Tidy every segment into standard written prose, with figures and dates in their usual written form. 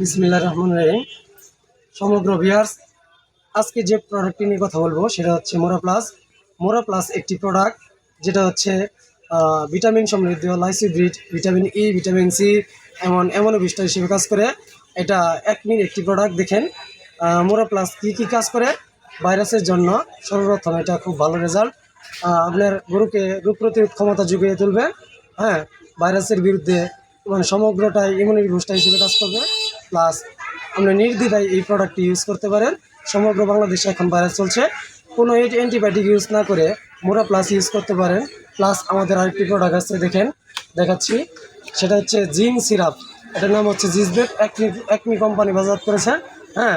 বিসমিল্লাহির রহমানির রহিম। সমগ্র ভিউয়ার্স, আজকে যে প্রোডাক্টটি নিয়ে কথা বলবো সেটা হচ্ছে মোরা প্লাস। মোরা প্লাস একটি প্রোডাক্ট যেটা হচ্ছে ভিটামিন সমৃদ্ধ লাইসিব্রিড, ভিটামিন ই, ভিটামিন সি, এমনও বিষ্ঠা হিসেবে কাজ করে। এটা একটি প্রোডাক্ট দেখেন। মোরা প্লাস কী কাজ করে ভাইরাসের জন্য। সর্বপ্রথম এটা খুব ভালো রেজাল্ট, আপনার গরুকে রোগ প্রতিরোধ ক্ষমতা জুগিয়ে তুলবে। হ্যাঁ, ভাইরাসের বিরুদ্ধে সমগ্রটাই ইমিউনিটি বুস্টার হিসেবে কাজ করবে। প্লাস আপনি নির্দ্বিধায় এই প্রোডাক্টটি ইউজ করতে পারেন। সমগ্র বাংলাদেশে এখন ভাইরাস চলছে, কোনো অ্যান্টিবায়োটিক ইউজ না করে মোরা প্লাস ইউজ করতে পারেন। প্লাস আমাদের আরেকটি প্রোডাক্ট আছে, দেখাচ্ছি। সেটা হচ্ছে জিঙ্ক সিরাপ। এটার নাম হচ্ছে জিসবেট, একমি কোম্পানি বাজার করেছে। হ্যাঁ,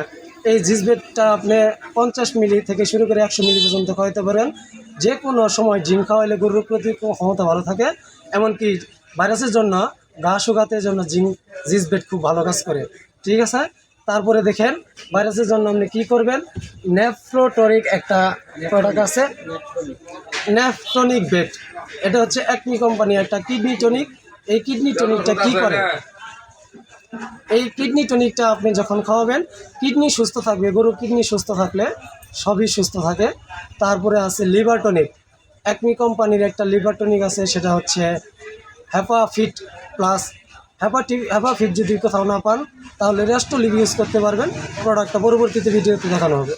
এই জিসবেটটা আপনি 50 মিলি থেকে শুরু করে 100 মিলি পর্যন্ত খাওয়াতে পারেন। যে কোনো সময় জিঙ্ক খাওয়াইলে গরুর প্রতি ক্ষমতা ভালো থাকে। এমনকি ভাইরাসের জন্য, গা শুকাতের জন্য জিসবেট খুব ভালো কাজ করে। ঠিক আছে, তারপরে দেখেন ভাইরাসের জন্য আপনি কী করবেন। নেফ্রোটনিক একটা প্রোডাক্ট আছে, নেফ্রোটনিক বেট। এটা হচ্ছে একমি কোম্পানি একটা কিডনি টনিক। এই কিডনি টনিকটা কী করে, এই কিডনি টনিকটা আপনি যখন খাওয়াবেন কিডনি সুস্থ থাকবে। গরুর কিডনি সুস্থ থাকলে সবই সুস্থ থাকে। তারপরে আছে লিভার টনিক। একমি কোম্পানির একটা লিভার টনিক আছে, সেটা হচ্ছে হ্যাপাফিট প্লাস। হ্যাপাফিট যদি কোথাও না পান তাহলে রেস্টোলিভ ইউজ করতে পারবেন। প্রোডাক্টটা পরবর্তীতে ভিডিওতে দেখানো হবে।